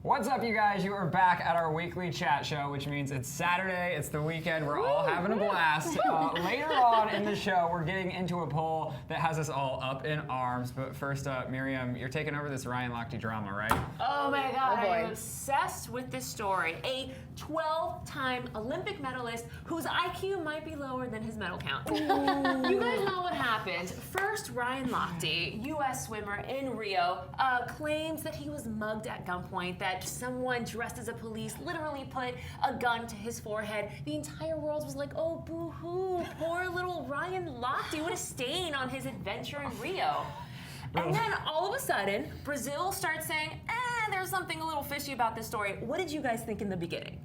What's up, you guys? You are back at our weekly chat show, which means it's Saturday, it's the weekend, we're all having a blast. Later on in the show, we're getting into a poll that has us all up in arms. But first up, Miriam, you're taking over this Ryan Lochte drama, right? Oh my God, I'm obsessed with this story. A 12-time Olympic medalist whose IQ might be lower than his medal count. You guys know what happened. First, Ryan Lochte, U.S. swimmer in Rio, claims that he was mugged at gunpoint, that someone dressed as a police literally put a gun to his forehead. The entire world was like, oh, boo-hoo, poor little Ryan Lochte, what a stain on his adventure in Rio. And then all of a sudden, Brazil starts saying, there's something a little fishy about this story. What did you guys think in the beginning?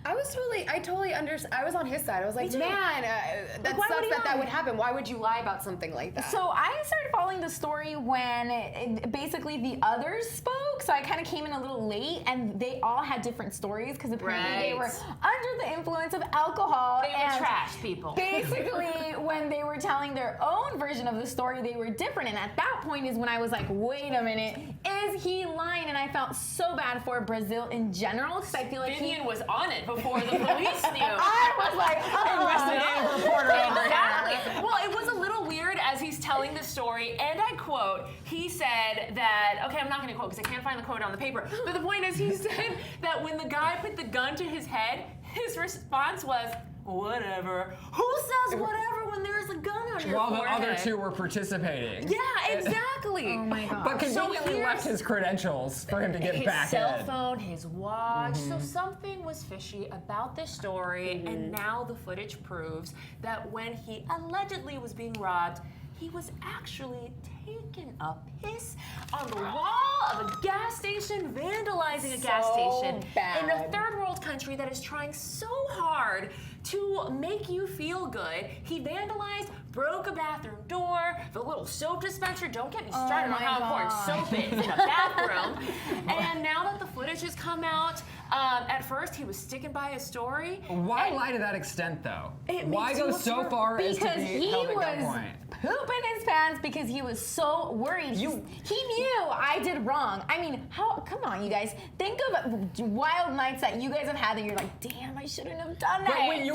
I totally understand. I was on his side. I was like, man, that sucks that would happen. Why would you lie about something like that? So I started following the story when basically the others spoke. So I kind of came in a little late, and they all had different stories because apparently they were under the influence of alcohol. They were trash people. Basically, when they were telling their own version of the story, they were different. And at that point is when I was like, wait a minute, is he lying? And I felt so bad for Brazil in general because I feel like Vivian was on it before the police knew. I was like, investigative reporter over here. Well, it was a little weird as he's telling the story, and I quote, he said that, okay, I'm not going to quote because I can't find the quote on the paper, but the point is he said that when the guy put the gun to his head, his response was, whatever. Who says whatever when there's a gun on your forehead? While the other two were participating. Yeah, exactly. Oh my God. But conveniently left his credentials for him to get back in. His cell phone, his watch. So something was fishy about this story, and now the footage proves that when he allegedly was being robbed, he was actually taking a piss on the wall of a gas station, vandalizing a gas station in a third world country that is trying so hard to make you feel good. He vandalized, broke a bathroom door, the little soap dispenser. Don't get me started on how important soap is in a bathroom. And now that the footage has come out, at first he was sticking by his story. Why lie to that extent, though? Why go so far as to be held at gunpoint? Pooping his pants because he was so worried. He knew I did wrong. I mean, come on, you guys. Think of wild nights that you guys have had that you're like, damn, I shouldn't have done that.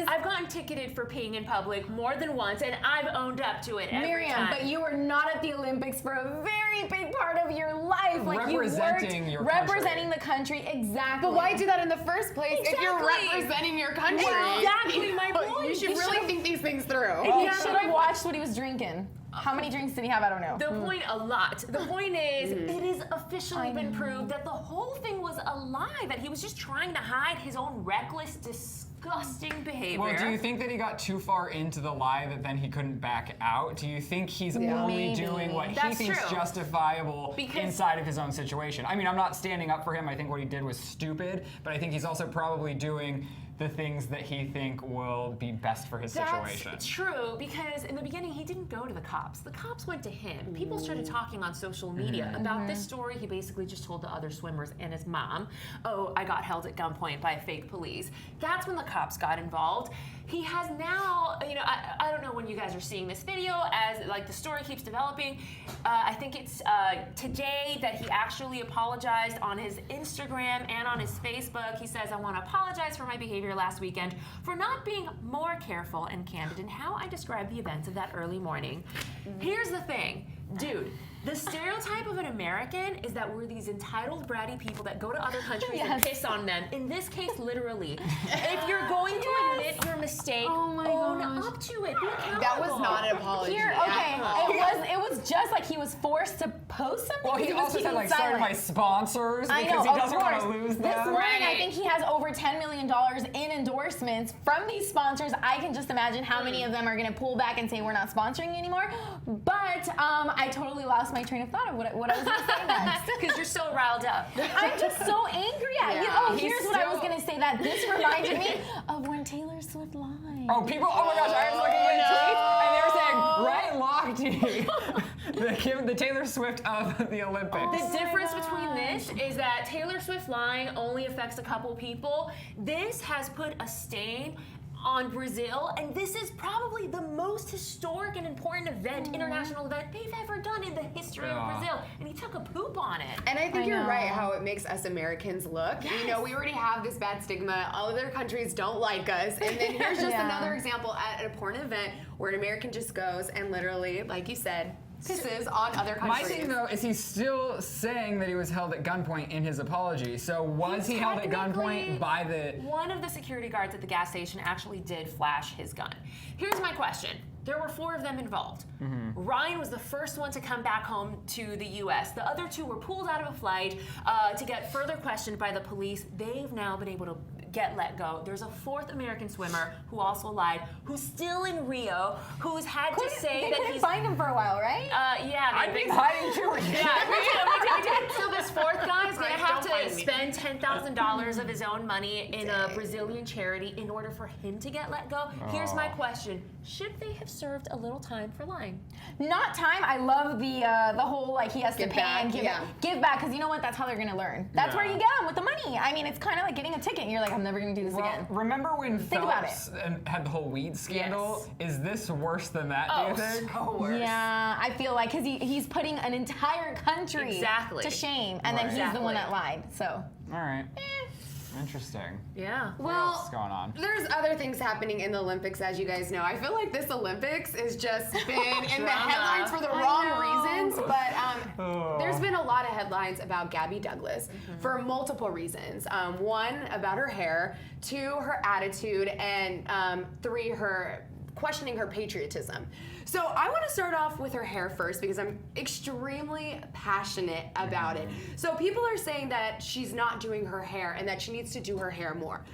I've gotten ticketed for peeing in public more than once, and I've owned up to it every time. But you were not at the Olympics for a very big part of your life. Like representing you worked, representing the country, exactly. But why do that in the first place if you're representing your country? Exactly my point. You should really think these things through. He should have watched what he was drinking. How many drinks did he have? I don't know. The point, a lot. The point is, it has officially been proved that the whole thing was a lie, that he was just trying to hide his own reckless, disgusting behavior. Well, do you think that he got too far into the lie that then he couldn't back out? Do you think he's only doing what he thinks justifiable inside of his own situation? I mean, I'm not standing up for him. I think what he did was stupid, but I think he's also probably doing the things that he think will be best for his situation. That's true, because in the beginning he didn't go to the cops. The cops went to him. People started talking on social media about this story. He basically just told the other swimmers and his mom, oh, I got held at gunpoint by fake police. That's when the cops got involved. He has now, you know, I don't know when you guys are seeing this video, as like the story keeps developing. I think it's today that he actually apologized on his Instagram and on his Facebook. He says, I want to apologize for my behavior last weekend for not being more careful and candid in how I described the events of that early morning. Here's the thing, dude. The stereotype of an American is that we're these entitled, bratty people that go to other countries and piss on them. In this case, literally. If you're going to admit your mistake, own up to it. Be accountable. That was not an apology. It was just like he was forced to post something. Well, he also said, like, sorry to my sponsors because he doesn't want to lose them. This morning, I think he has over $10 million in endorsements from these sponsors. I can just imagine how many of them are going to pull back and say we're not sponsoring you anymore. But I totally lost my train of thought of what I was going to say next. Because you're so riled up. I'm just so angry at you. Oh, here's what I was going to say. That this reminded me of when Taylor Swift lied. Oh, people! Oh my gosh! I was looking at tweets, and they were saying Ryan Lochte, the Taylor Swift of the Olympics. The difference between this is that Taylor Swift lying only affects a couple people. This has put a stain on Brazil, and this is probably the most historic and important event, international event they've ever done in the history of Brazil, and he took a poop on it. And I think you're right how it makes us Americans look. Yes. You know, we already have this bad stigma. All other countries don't like us, and then here's just another example at a porn event where an American just goes and literally, like you said, pisses on other countries. My thing, though, is he's still saying that he was held at gunpoint in his apology. So was he held at gunpoint by the... One of the security guards at the gas station actually did flash his gun. Here's my question. There were 4 of them involved. Ryan was the first one to come back home to the U.S. The other 2 were pulled out of a flight to get further questioned by the police. They've now been able to get let go. There's a 4th American swimmer who also lied, who's still in Rio, who's had to say that he's... find him for a while, right? Yeah. I'd be hiding too. Yeah, me too. So this 4th guy is going to have to spend $10,000 of his own money in a Brazilian charity in order for him to get let go. Here's my question. Should they have served a little time for lying? Not time. I love the whole, like, he has to pay and give back, because you know what? That's how they're going to learn. That's where you get them, with the money. I mean, it's kind of like getting a ticket, and you're like, I'm never going to do this again. Remember when Phelps had the whole weed scandal? Yes. Is this worse than that, do you think? So worse. Yeah, I feel like, because he's putting an entire country to shame, and then he's the one that lied, so. All right. Interesting. Yeah. What else is going on? There's other things happening in the Olympics, as you guys know. I feel like this Olympics has just been in the headlines for the wrong reasons, but there's been a lot of headlines about Gabby Douglas for multiple reasons. 1, about her hair, 2, her attitude, and 3, her questioning her patriotism. So I want to start off with her hair first because I'm extremely passionate about it. So people are saying that she's not doing her hair and that she needs to do her hair more.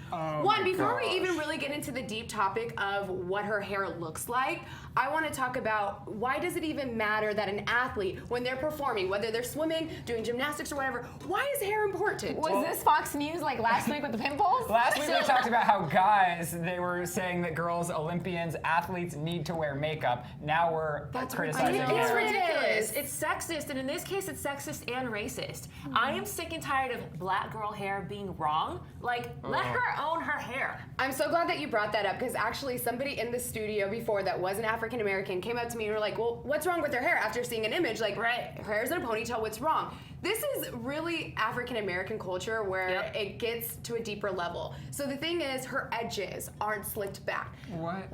Before we even really get into the deep topic of what her hair looks like, I want to talk about why does it even matter that an athlete, when they're performing, whether they're swimming, doing gymnastics or whatever, why is hair important? Was this Fox News like last week with the pimples? Last week we talked about how guys, they were saying that girls, Olympians, athletes need to wear makeup. Now we're criticizing hair. It's ridiculous. It's sexist, and in this case, it's sexist and racist. I am sick and tired of black girl hair being wrong. Like, let her own her hair. I'm so glad that you brought that up, because actually somebody in the studio before that was an African American came up to me and were like, well, what's wrong with her hair? After seeing an image, like, her hair's in a ponytail, what's wrong? This is really African American culture where it gets to a deeper level. So the thing is, her edges aren't slicked back. What?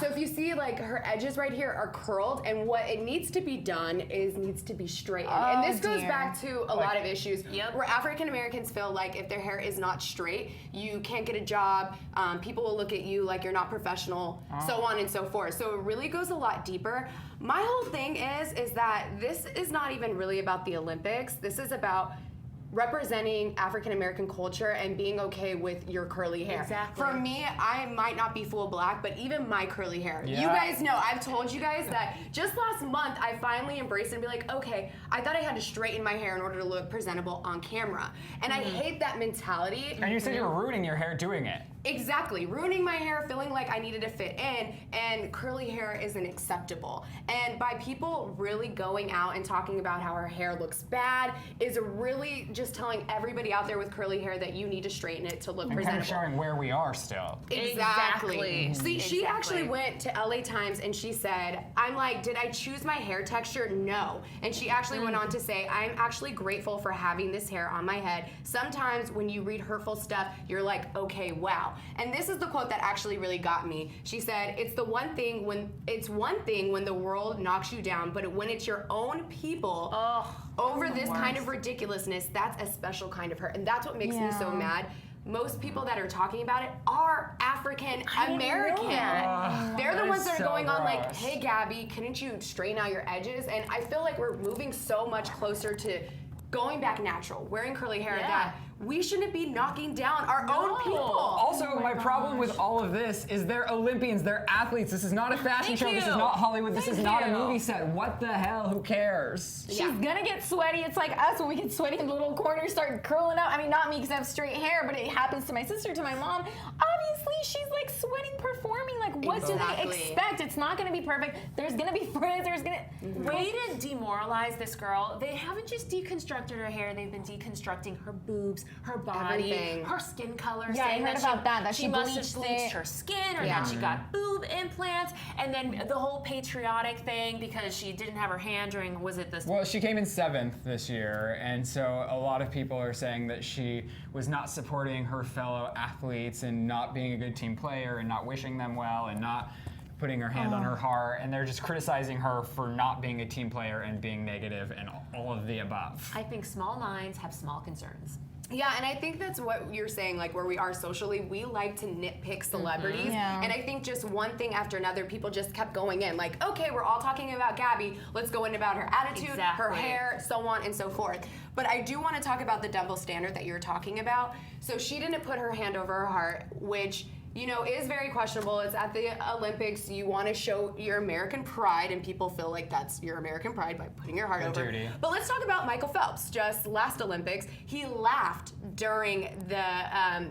So if you see, like, her edges right here are curled, and what it needs to be done is needs to be straightened. And this goes back to a lot of issues where African Americans feel like if their hair is not straight, you can't get a job, people will look at you like you're not professional, so on and so forth. So it really goes a lot deeper. My whole thing is that this is not even really about the Olympics. This is about representing African American culture and being okay with your curly hair. Exactly. For me, I might not be full black, but even my curly hair. You guys know, I've told you guys that just last month I finally embraced it and be like, okay, I thought I had to straighten my hair in order to look presentable on camera. And I hate that mentality. And you said you were ruining your hair doing it. Exactly. Ruining my hair, feeling like I needed to fit in, and curly hair isn't acceptable. And by people really going out and talking about how her hair looks bad is really just telling everybody out there with curly hair that you need to straighten it to look presentable. Kind of showing where we are still. Exactly. See, she actually went to LA Times and she said, I'm like, did I choose my hair texture? No. And she actually went on to say, I'm actually grateful for having this hair on my head. Sometimes when you read hurtful stuff, you're like, okay, wow. And this is the quote that actually really got me. She said, it's one thing when the world knocks you down, but when it's your own people over this kind of ridiculousness, that's a special kind of hurt. And that's what makes me so mad. Most people that are talking about it are African American. They're the ones that are going on like, hey, Gabby, couldn't you straighten out your edges? And I feel like we're moving so much closer to going back natural, wearing curly hair, that we shouldn't be knocking down our own people. Also, my problem with all of this is they're Olympians, they're athletes. This is not a fashion show. This is not Hollywood. This is not a movie set. What the hell? Who cares? She's gonna get sweaty. It's like us when we get sweaty in the little corners, start curling up. I mean, not me because I have straight hair, but it happens to my sister, to my mom. obviously she's like sweating, performing. Like, what do they expect? It's not going to be perfect. There's going to be frizz. There's going to... Way to demoralize this girl. They haven't just deconstructed her hair. They've been deconstructing her boobs, her body, her skin color. Yeah, I heard about that she must have bleached her skin, or that she got boob implants. And then the whole patriotic thing because she didn't have her hand during, was it this? Well, she came in 7th this year, and so a lot of people are saying that she was not supporting her fellow athletes and not being a good team player and not wishing them well and not putting her hand on her heart, and they're just criticizing her for not being a team player and being negative and all of the above. I think small minds have small concerns. Yeah, and I think that's what you're saying, like where we are socially, we like to nitpick celebrities. And I think just one thing after another, people just kept going in. Like, okay, we're all talking about Gabby, let's go in about her attitude, her hair, so on and so forth. But I do want to talk about the double standard that you're talking about. So she didn't put her hand over her heart, which, you know, is very questionable. It's at the Olympics. You want to show your American pride, and people feel like that's your American pride by putting your heart over. But let's talk about Michael Phelps. Just last Olympics, he laughed during the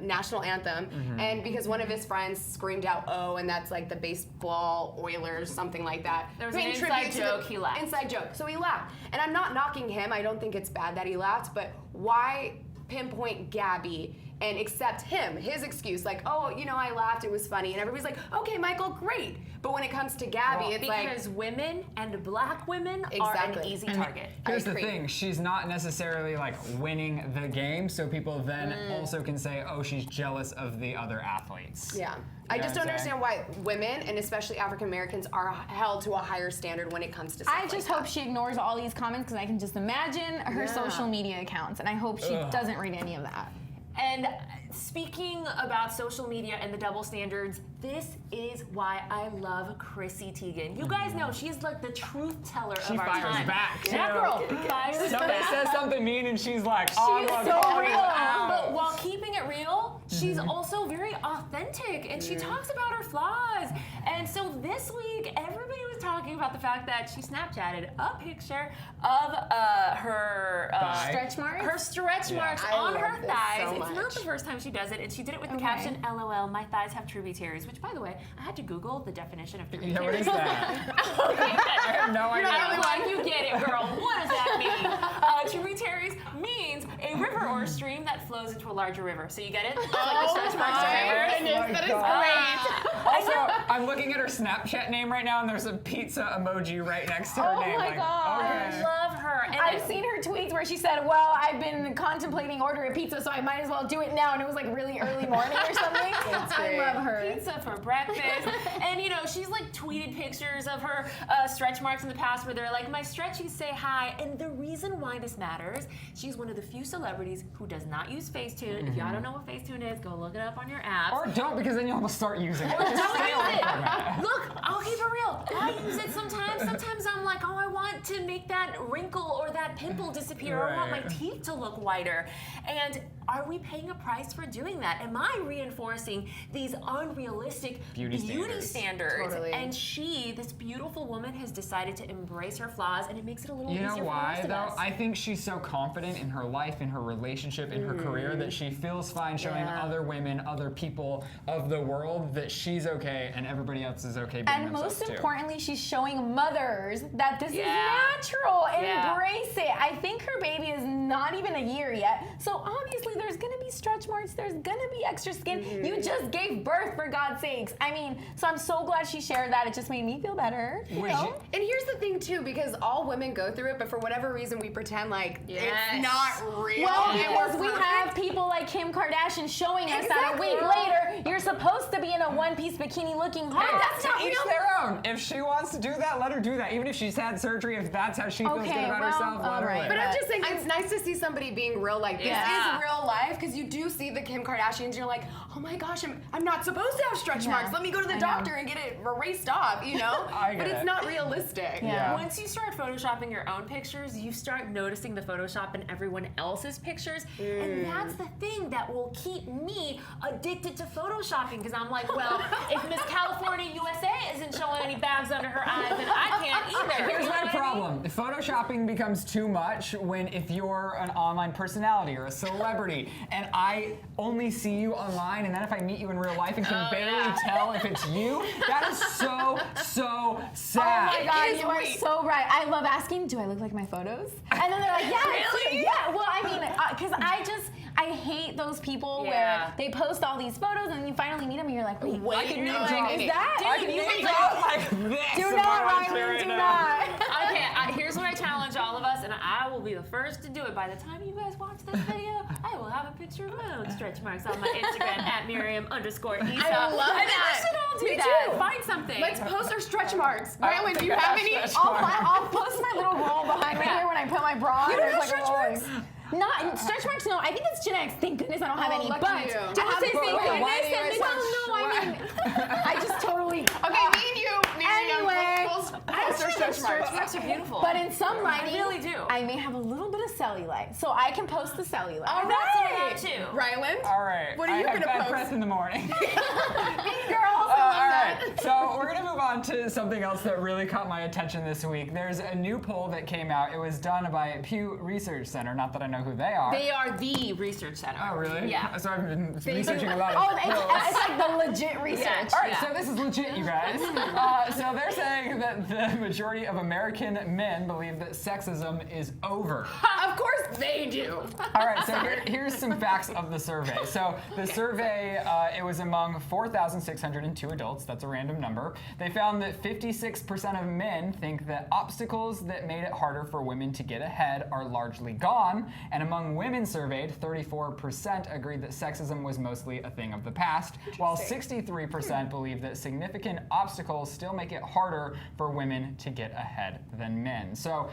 national anthem, and because one of his friends screamed out, "Oh," and that's like the baseball Oilers, something like that. There was an inside joke, he laughed. Inside joke. So he laughed. And I'm not knocking him. I don't think it's bad that he laughed, but why pinpoint Gabby and accept his excuse, like, oh, you know, I laughed, it was funny, and everybody's like, okay, Michael, great. But when it comes to Gabby, it's like... Because women and black women are an easy target. Here's the thing, she's not necessarily like winning the game, so people then also can say, oh, she's jealous of the other athletes. Yeah. I just don't understand why women, and especially African Americans, are held to a higher standard when it comes to stuff I just hope she ignores all these comments, because I can just imagine her social media accounts, and I hope she doesn't read any of that. And speaking about social media and the double standards, this is why I love Chrissy Teigen. You guys know she's like the truth teller of our time. She fires back, too. That girl fires Somebody back. says something mean and she's like, she's so real. But while keeping it real, she's also very authentic, and she talks about her flaws. And so this week, everybody was talking about the fact that she Snapchatted a picture of her stretch marks? Her stretch marks on her thighs. So it's not the first time she does it, and she did it with the caption, "LOL, my thighs have tributaries," which, by the way, I had to Google the definition of tributaries. Yeah, what is that? I have no idea. I'm like, you get it, girl. What does that mean? Tributaries means a river or a stream that flows into a larger river. So you get it? That is great. Also, I'm looking at her Snapchat name right now, and there's a pizza emoji right next to her name. Oh my God. I love her. And I've seen her tweets where she said, well, I've been contemplating ordering pizza, so I might as well do it now. And it was like really early morning or something. I love her. Pizza for breakfast. And you know, she's like tweeted pictures of her stretch marks in the past where they're like, my stretchies say hi. And the reason why this matters, she's one of the few celebrities who does not use Facetune. If y'all don't know what Facetune is, go look it up on your apps. Or don't, because then you'll almost start using it. Don't use it. Look, I'll keep it real. I use it sometimes. Sometimes I'm like, oh, I want to make that wrinkle or that pimple disappear, or I want my teeth to look whiter. And are we paying a price for doing that? Am I reinforcing these unrealistic beauty standards? Totally. And she, this beautiful woman, has decided to embrace her flaws, and it makes it a little easier for the why, rest of though? us. I think she's so confident in her life, in her relationship, in her career, that she feels fine showing other women, other people of the world that she's okay and everybody else is okay being And themselves most too. importantly, she's showing mothers that this is natural. Embrace it. I think her baby is not even a year yet, so obviously there's gonna be stretch marks, there's gonna be extra skin. You just gave birth, for God's sakes. I mean, so I'm so glad she shared that. It just made me feel better. You know? And here's the thing too, because all women go through it, but for whatever reason we pretend like it's not real. Well, because we have people like Kim Kardashian showing us that a week later, you're supposed to be in a one-piece bikini looking hot. That's not Each real. their own. If she wants to do that, let her do that. Even if she's had surgery, if that's how she feels good about herself, let her live. But I'm just saying, it's nice to see somebody being real. Like, this is real life, because you do see the Kim Kardashians, you're like, oh my gosh, I'm not supposed to have stretch marks. Let me go to the doctor and get it erased off, you know? But it's not realistic. Once you start photoshopping your own pictures, you start noticing the Photoshop in everyone else's pictures. And that's the thing. thing that will keep me addicted to photoshopping, because I'm like, well, if Miss California USA isn't showing any bags under her eyes, then I can't either. Here's my problem. Photoshopping becomes too much if you're an online personality or a celebrity, and I only see you online, and then if I meet you in real life and can barely tell if it's you, that is so sad. Oh my God, you are so right. I love asking, do I look like my photos? And then they're like, yeah, really? Yeah. Well, I mean, because I hate those people where they post all these photos and then you finally meet them and you're like, wait, I can is name that? I can name drop like this. Do not, Rylan, do not. Okay, here's what I challenge all of us, and I will be the first to do it. By the time you guys watch this video, I will have a picture of my own stretch marks on my Instagram at Miriam_Isa. I love I think that. we should all do Me that. too. Find something. Let's post our stretch marks. Rylan, do you have any? I'll post my little roll behind right here when I put my bra on. You don't There's have like a stretch roll. Not stretch marks, no. I think it's genetics. Thank goodness I don't have any. lucky But you. don't say thank goodness. Well, no, I mean, I just totally. Okay, me and you. Anyway, post our stretch marks. Stretch marks are beautiful. But in some lighting, I really do. I may have a little bit of cellulite, so I can post the cellulite. All That's what I right. have too. Rylan, All right. what are you I have gonna bad post? press in the morning. girls, All right, so we're gonna move on to something else that really caught my attention this week. There's a new poll that came out. It was done by Pew Research Center. Not that I know who they are. They are the research center. Oh, really? Yeah. So I've been researching a lot of Oh, it's like the legit research. Yeah. All right, so this is legit, you guys. So they're saying that the majority of American men believe that sexism is over. Of course they do. All right, so here's some facts of the survey. So the survey, it was among 4,602 adults. That's a random number. They found that 56% of men think that obstacles that made it harder for women to get ahead are largely gone. And among women surveyed, 34% agreed that sexism was mostly a thing of the past, while 63% believe that significant obstacles still make it harder for women to get ahead than men. So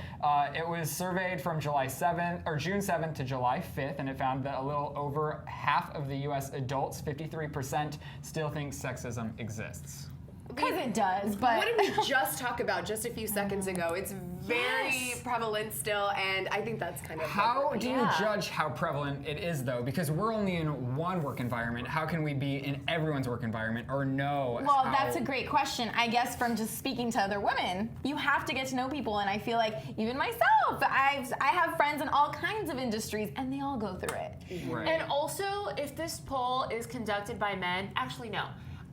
it was surveyed from June 7th to July 5th, and it found that a little over half of the U.S. adults, 53%, still think sexism exists. Because it does, but. What did we just talk about just a few seconds ago? It's very prevalent still, and I think that's kind of. How do you judge how prevalent it is, though? Because we're only in one work environment. How can we be in everyone's work environment or know? Well, that's a great question. I guess from just speaking to other women, you have to get to know people, and I feel like even myself, I have friends in all kinds of industries, and they all go through it. Right. And also, if this poll is conducted by men, actually no.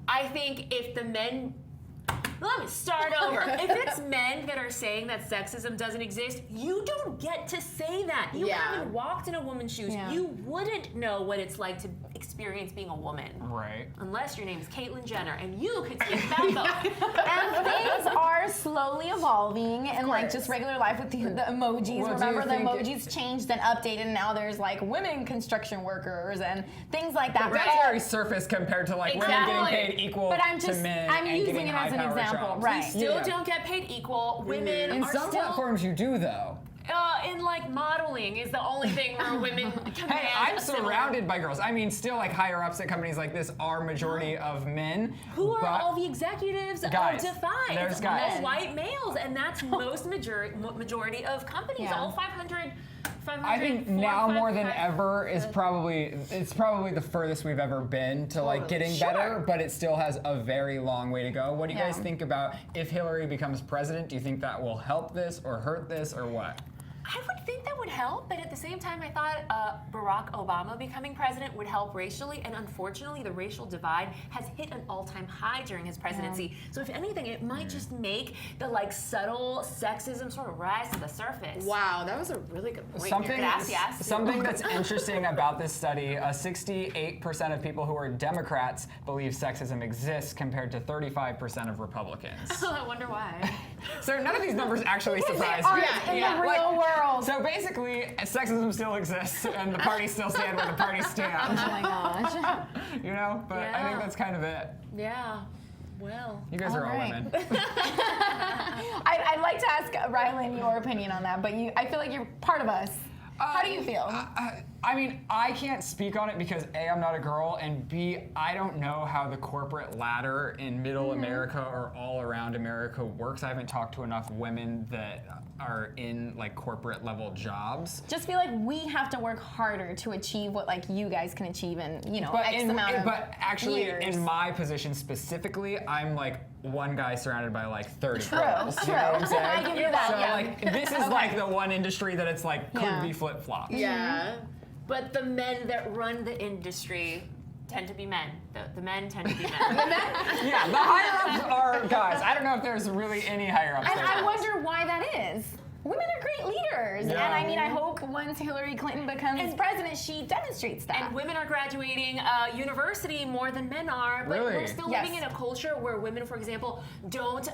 I think if the men, let me start over. If it's men that are saying that sexism doesn't exist, you don't get to say that. You haven't walked in a woman's shoes. Yeah. You wouldn't know what it's like to experience being a woman. Right. Unless your name's Caitlyn Jenner, and you could speak that though. And things are slowly evolving in like just regular life with the emojis. Well, Remember the do you think emojis changed and updated, and now there's like women construction workers and things like that. That's very surface compared to like women getting paid equal But I'm to just, men I'm and using getting it as an high-power example, jobs. right? Still don't get paid equal. Women In are some still platforms you do, though. in like modeling is the only thing where women command. Hey, I'm a similar- surrounded by girls. I mean, still like higher ups at companies like this are majority of men. Who are but all the executives guys. of Defy? There's It's guys. all white males, and that's most majority of companies. Yeah. All 500. I think now more than ever is probably the furthest we've ever been to like getting better, but it still has a very long way to go. What do you guys think about if Hillary becomes president? Do you think that will help this or hurt this or what? I would think that would help, but at the same time, I thought Barack Obama becoming president would help racially, and unfortunately, the racial divide has hit an all-time high during his presidency. So if anything, it might just make the like subtle sexism sort of rise to the surface. Wow, that was a really good point. Something Yes. that's interesting about this study, 68% of people who are Democrats believe sexism exists compared to 35% of Republicans. I wonder why. So none of these numbers actually surprise Aren't me. in the real world. So basically, sexism still exists, and the parties still stand where the parties stand. Oh my gosh. You know, but I think that's kind of it. Yeah. Well. You guys are all right. women. I'd like to ask Rylan your opinion on that, but I feel like you're part of us. How do you feel? I mean, I can't speak on it because A, I'm not a girl, and B, I don't know how the corporate ladder in middle America or all around America works. I haven't talked to enough women that are in like corporate level jobs. Just feel like we have to work harder to achieve what like you guys can achieve in, you know, X amount of But actually, years. in my position specifically, I'm like one guy surrounded by like 30 True, girls. true. You know what I'm saying? I give you that, So yeah. like, this is like the one industry that it's like could be flip-flopped. Yeah. But the men that run the industry tend to be men. The men tend to be men. Yeah, the higher-ups are guys. I don't know if there's really any higher-ups And there. I wonder why that is. Women are great leaders, Yeah. and I mean, I hope once Hillary Clinton becomes president, she demonstrates that. And women are graduating university more than men are, but Really? we're still living in a culture where women, for example, don't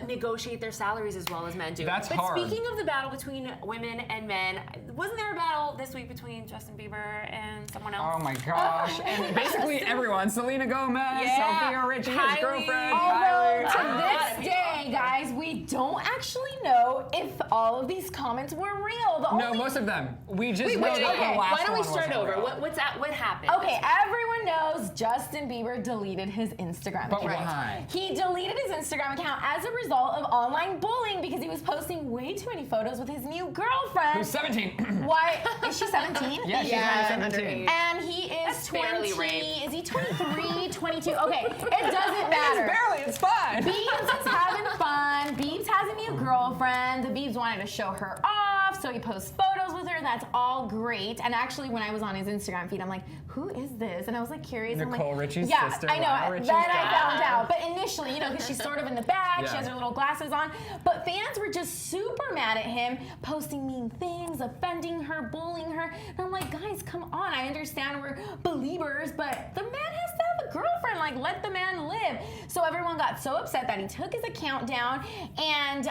negotiate their salaries as well as men do. That's but hard. Speaking of the battle between women and men, wasn't there a battle this week between Justin Bieber and someone else? Oh my gosh. And basically everyone, Selena Gomez, Sophia Richie, his Kylie. girlfriend, Although Kylie. to this day, guys, we don't actually know if all of these comments were real. The No, only most of them. We just know Wait, that okay. the last why don't we one start wasn't over? real. What's that? What happened? Okay, everyone knows Justin Bieber deleted his Instagram But account. why? He deleted his Instagram account as a result of online bullying because he was posting way too many photos with his new girlfriend. Who's 17? Why? Is she 17? Yeah, she's Yeah, only 17. underage. And he is That's 20. barely rape. Is he 23, 22? Okay, it doesn't matter. Barely, it's fine. Biebs is having fun. Biebs has a new girlfriend. The Biebs wanted to show her off, so he posts photos with her. That's all great. And actually, when I was on his Instagram feed, I'm like, who is this? And I was like curious. I'm Nicole like, Richie's yeah, sister, I know. Lionel Richie's Then I daughter. found out. But initially, you know, because she's sort of in the back, she Yeah. has her little glasses on. But fans were just super mad at him, posting mean things, offending her, bullying her. And I'm like, guys, come on. I understand we're believers, but the man has to have a girlfriend. Like, let the man live. So everyone got so upset that he took his account down. And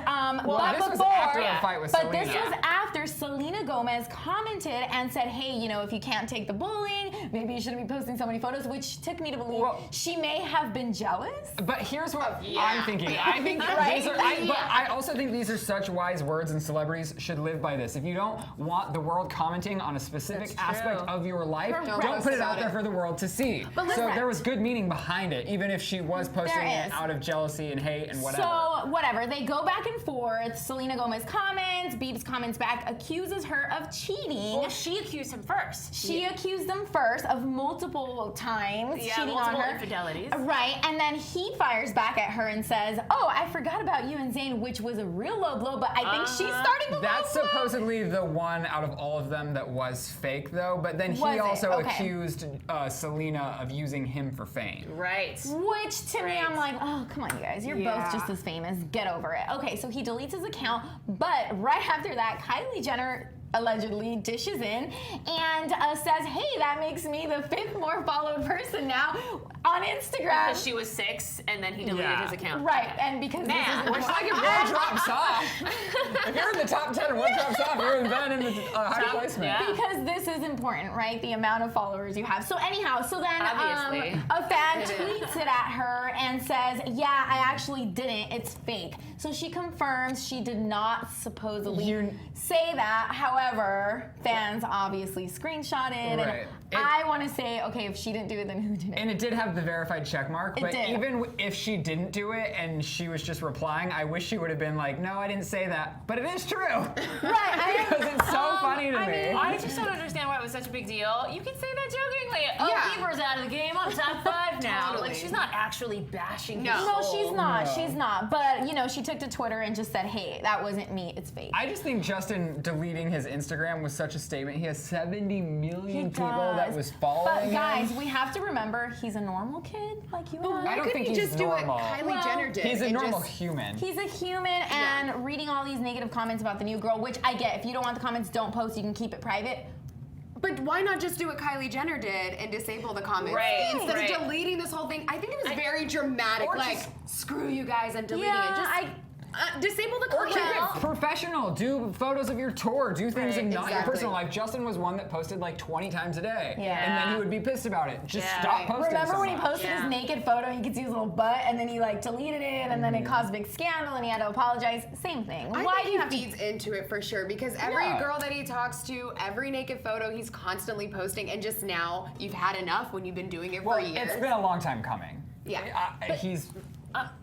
but this was before, after the fight with but this Selena. was after Selena Gomez commented and said, hey, you know, if you can't take the bullying, maybe you shouldn't be posting so many photos, which took me to believe she may have been jealous. But here's what I'm thinking. I think Right? these are, but I also think these are such wise words, and celebrities should live by this. If you don't want the world commenting on a specific aspect of your life, Don't don't post put it about out there it. for the world to see. But So listen- there was good meaning behind it, even if she was posting There it is. out of jealousy and hate and whatever. So, whatever. They go back and forth. Selena Gomez comments, Biebs comments back, accuses her of cheating. Well, she accused him first. She accused them first of multiple times cheating on multiple her. infidelities. Right, and then he fires back at her and says, oh, I forgot about you and Zayn, which was a real low blow, but I think she's starting the That's low blow. supposedly the one out of all of them that was fake, though. But then Was he it? also Okay. accused Selena of using him for fame. Right. Which to me, Right. I'm like, oh, come on, you guys. You're Yeah. both just as famous. Get over it. Okay, so he deletes his account, but right after that, Kylie Jenner allegedly dishes in and says, hey, that makes me the 5th more followed person now on Instagram. Because she was 6, and then he deleted Yeah. his account. Right, and because Man, this is It's like if one drops off. If you're in the top 10 and one drops off, you're then in the higher placement. Yeah. because this is important, right? The amount of followers you have. So anyhow, so then Obviously. a fan tweets it at her and says, yeah, I actually didn't. It's fake. So she confirms she did not supposedly say that. However, fans obviously screenshot it. Right. And I want to say, okay, if she didn't do it, then who did it? And it did have the verified check mark, It but did. even if she didn't do it and she was just replying, I wish she would have been like, no, I didn't say that. But it is true. Right. Because it's so funny to I me. mean, I just don't understand why it was such a big deal. You can say that jokingly. Oh, Yeah. Bieber's out of the game. I'm top 5 now. Totally. Like, she's not actually bashing No. his No, soul. she's not. No. She's not. But, you know, she took to Twitter and just said, hey, that wasn't me. It's fake. I just think Justin deleting his Instagram was such a statement. He has 70 million He people that does. was following But guys, him. we have to remember he's a normal kid like you and Why I don't couldn't think he he's just normal. do what Kylie Well, Jenner did? He's a and normal just- human. He's a human, and reading all these negative comments about the new girl, which I get. If you don't want the comments, don't post. You can keep it private. But why not just do what Kylie Jenner did and disable the comments Right, instead right. of deleting this whole thing? I think it was very dramatic. Or Like, just- screw you guys, I'm deleting it. Yeah, Just, Disable the Or keep comments. it professional. Do photos of your tour. Do things in not your exactly. personal life. Justin was one that posted like 20 times a day. Yeah. And then he would be pissed about it. Just stop posting Remember so when he much. posted his naked photo, you could see his little butt, and then he like deleted it, and then it caused a big scandal, and he had to apologize. Same thing. Why do you have feeds into it for sure? Because every Yeah. girl that he talks to, every naked photo he's constantly posting, and just now you've had enough when you've been doing it for years. It's been a long time coming. Yeah. He's.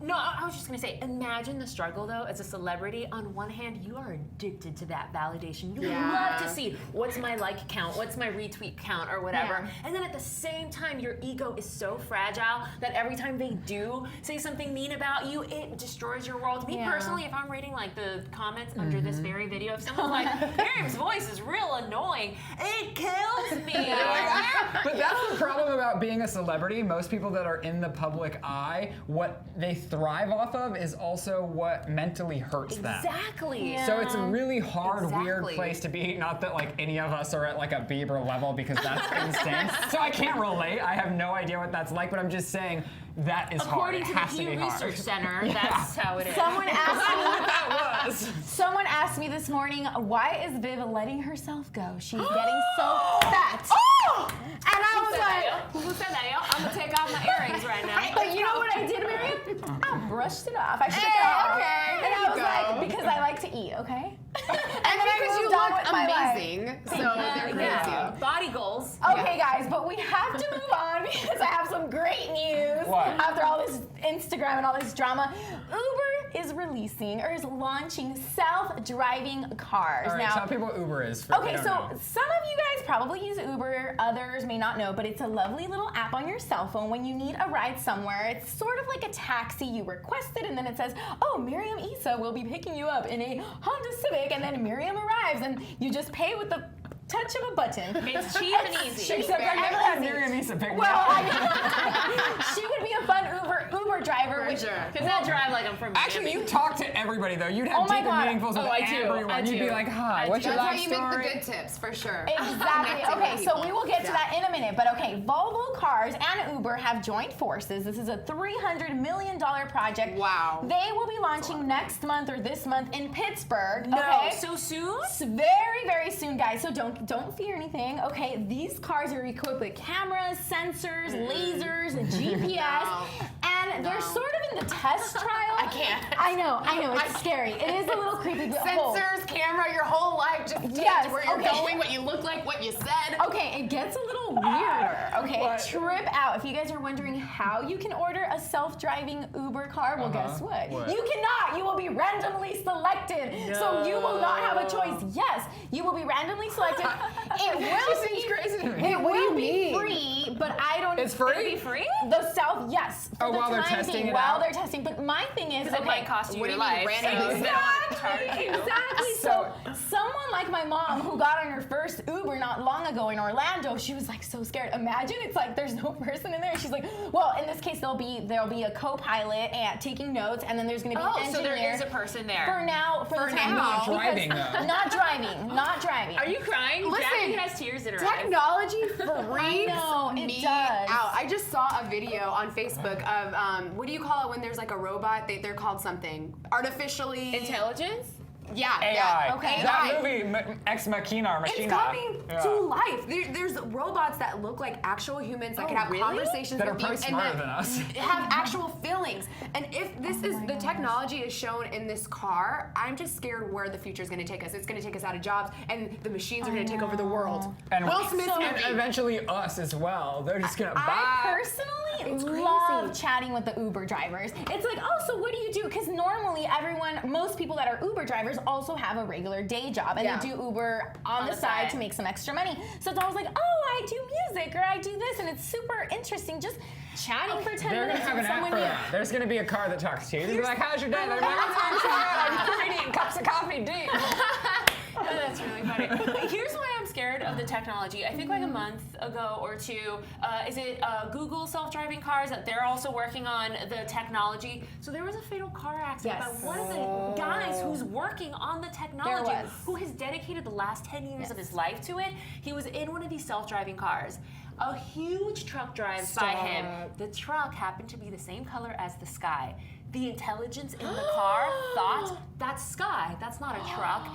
No, I was just gonna say, imagine the struggle though, as a celebrity. On one hand, you are addicted to that validation. You love to see what's my like count, what's my retweet count, or whatever. Yeah. And then at the same time, your ego is so fragile that every time they do say something mean about you, it destroys your world. Me personally, if I'm reading like the comments under this very video, if someone's like, Miriam's voice is real annoying, it kills me. But that's the problem about being a celebrity. Most people that are in the public eye, what they thrive off of is also what mentally hurts them. Exactly. Yeah. So it's a really hard, weird Exactly. place to be. Not that like any of us are at like a Bieber level because that's insane. So I can't relate. I have no idea what that's like, but I'm just saying that is hard. According It to the has to Pew be hard. Research Center, that's how it is. Someone asked me. That was. Someone asked me this morning, why is Viv letting herself go? She's getting so fat. And I was like, Who said that, yo? I'm gonna take off my earrings right now. but you know what I did, Miriam? I brushed it off. I shook it Hey, off. okay, And there I you was go. like, because I like to eat, okay? And then I because you moved on look with my life. amazing, so they're crazy. Yeah. Body goals. Okay, guys, but we have to move on because I have some great news. What? After all this Instagram and all this drama, Uber is releasing or is launching self-driving cars. All right, now, tell people what Uber is. For okay, so some of you guys probably use Uber, others may not know, but it's a lovely little app on your cell phone when you need a ride somewhere. It's sort of like a taxi. You request it, and then it says, oh, Miriam Issa will be picking you up in a Honda Civic, and then Miriam arrives, and you just pay with the touch of a button. It's cheap and easy. Except I never had Miriam Issa pick me Well, up. she would be a fun Uber driver. For Which, sure. Because I'll drive like I'm from Actually, Miami. you talk to everybody though. You'd have Oh my deep God. and meaningfuls with I do. everyone. I You'd be do. like, hi, what's your That's how life you story? make the good tips, for sure. Exactly. Connecting Okay, with so people. we will get to Yeah. that in a minute. But okay, Volvo Cars and Uber have joined forces. This is a $300 million project. Wow. They will be launching next month or this month in Pittsburgh. No, Okay. so soon? It's very, very soon, guys. So don't fear anything. Okay, these cars are equipped with cameras, sensors, lasers, GPS, and they're sort of in the test trial. I can't. I know. It's scary. It is a little creepy. But hold. Sensors, camera, your whole life just taped Yes, where you're okay. going, what you look like, what you said. Okay, it gets a little weirder. Okay, What? trip out. If you guys are wondering how you can order a self-driving Uber car, well, guess what? What? You cannot. You will be randomly selected. So you will not have a choice. Yes, you will be randomly selected. It will Seems be. crazy to me. It What do you will be mean? free, but I don't. It's free? It'll be free? The self, yes. For Oh, the while they're time testing being, it while out? they're testing. But my thing is, It might cost you What your do you mean, life. randomly So they don't want to charge you. Exactly. So someone like my mom who got on her first Uber not long ago in Orlando, she was like so scared. Imagine it's like there's no person in there. She's like, well, in this case there'll be a co-pilot and taking notes, and then there's going to be an Oh, engineer. so there is a person there. For now, for the time now. being, Not driving, because- though. Not driving. Are you crying? Listen, Jackie has tears in her eyes. Technology freaks know, it me does. out. I just saw a video on Facebook of what do you call it when there's like a robot? They're called something artificially Intelligence? Yeah, AI. yeah. Okay. That AI. movie, Ex Machina or Machina. It's coming Yeah. to life. There's robots that look like actual humans that can have really? conversations That are with you probably and smarter that than us. have actual feelings. And if this is the technology is shown in this car, I'm just scared where the future is going to take us. It's going to take us out of jobs, and the machines are going to take over the world. And Will Smith's and movie. eventually us as well. They're just gonna I buy. personally love chatting with the Uber drivers. It's like, oh, so what do you do? Because normally most people that are Uber drivers also have a regular day job, and Yeah. they do Uber on the side to make some extra money. So it's always like, oh, I do music or I do this, and it's super interesting just chatting for 10 They're gonna minutes have an with app someone for new. that. There's gonna be a car that talks to you. They're like, how's your day? They're like, I'm good. I'm eating cups of coffee deep. Oh, that's really funny. Here's why I'm scared of the technology. I think like a month ago or two, is it Google self-driving cars that they're also working on the technology? So there was a fatal car accident Yes. by one of the guys who's working on the technology, There was. who has dedicated the last 10 years of his life to it. He was in one of these self-driving cars. A huge truck drives by him. The truck happened to be the same color as the sky. the intelligence in the car thought, that's Sky, that's not a truck,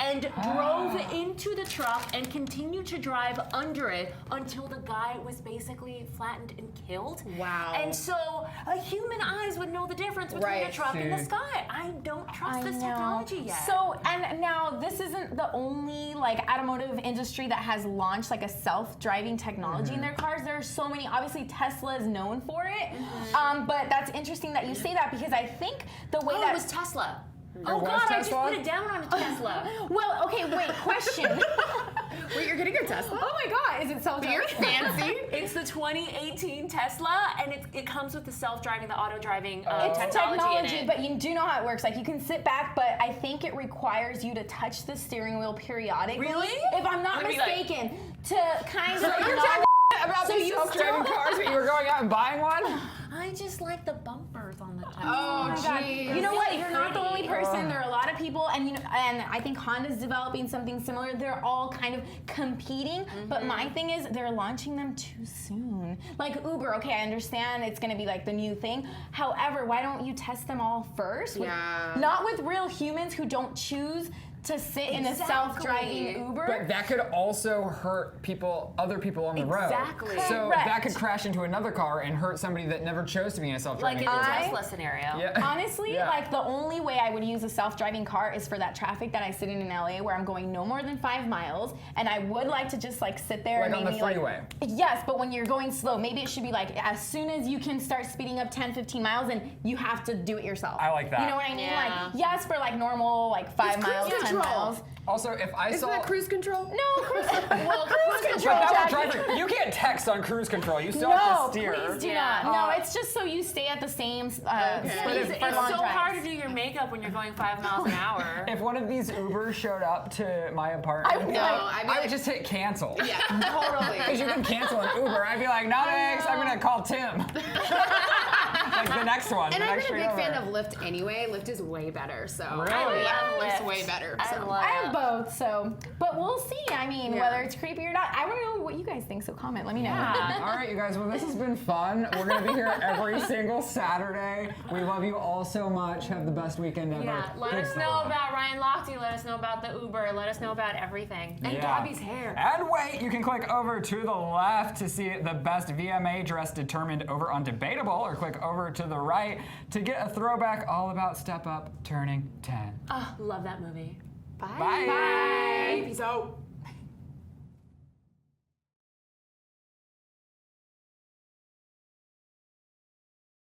and drove into the truck and continued to drive under it until the guy was basically flattened and killed. Wow. And so human eyes would know the difference between a truck and the sky. I don't trust this technology yet. So, and now this isn't the only like automotive industry that has launched like a self-driving technology in their cars. There are so many. Obviously, Tesla is known for it. But that's interesting that you say that because I think the way that it was Tesla. Oh God, Tesla? I just put it down on a Tesla. Well, okay, wait, question. Wait, you're getting a Tesla? Oh my God, is it self-driving? You're fancy. It's the 2018 Tesla, and it comes with the self-driving, the auto-driving It's technology in it. but you do know how it works. Like you can sit back, but I think it requires you to touch the steering wheel periodically. Really? If I'm not Let me, mistaken, to kind of. You're talking about these self-driving cars, but you were going out and buying one? I just like the bumpers on the Tesla. Oh, my God. geez. You know what? You're not the only person. There are a lot of people, and and I think Honda's developing something similar. They're all kind of competing, but my thing is they're launching them too soon. Like Uber, okay, I understand it's going to be like the new thing. However, why don't you test them all first? Not with real humans who don't choose to sit in a self-driving Uber. But that could also hurt other people on the road. Exactly. So Correct. that could crash into another car and hurt somebody that never chose to be in a self-driving Like in the car. Tesla scenario. Yeah. Honestly, like the only way I would use a self-driving car is for that traffic that I sit in LA where I'm going no more than 5 miles, and I would like to just like sit there Like and on maybe the freeway. Yes, but when you're going slow, maybe it should be like as soon as you can start speeding up 10, 15 miles, and you have to do it yourself. I like that. You know what I mean? Yeah. Like yes, for like normal like 5 miles, 10 control. miles. Also, if I Isn't saw... that cruise control? No, cruise control. But that was driving. You can't text on cruise control. You still have to steer. Please do Yeah. not. No, it's just so you stay at the same speed It's for long so drives. hard to do your makeup when you're going 5 miles an hour. If one of these Ubers showed up to my apartment, I would just hit cancel. Yeah, totally. Because you can cancel an Uber. I'd be like, no thanks, I'm going to call Tim. Like the next one. And the I'm next a big street fan over. of Lyft anyway. Lyft is way better, so. Really? I love Lyft's Lyft. way better. I So. love I have both, so but we'll see. I mean, Yeah. whether it's creepy or not. I want to know what you guys think, so comment. Let me know. Yeah. All right, you guys. Well, this has been fun. We're going to be here every single Saturday. We love you all so much. Have the best weekend ever. Yeah, let us know about Ryan Lochte, let us know about the Uber, let us know about everything. And Gabby's hair. And wait, you can click over to the left to see the best VMA dress determined over on Debatable, or click over to the right to get a throwback all about Step Up turning 10. Oh, love that movie. Bye. Bye. Peace out.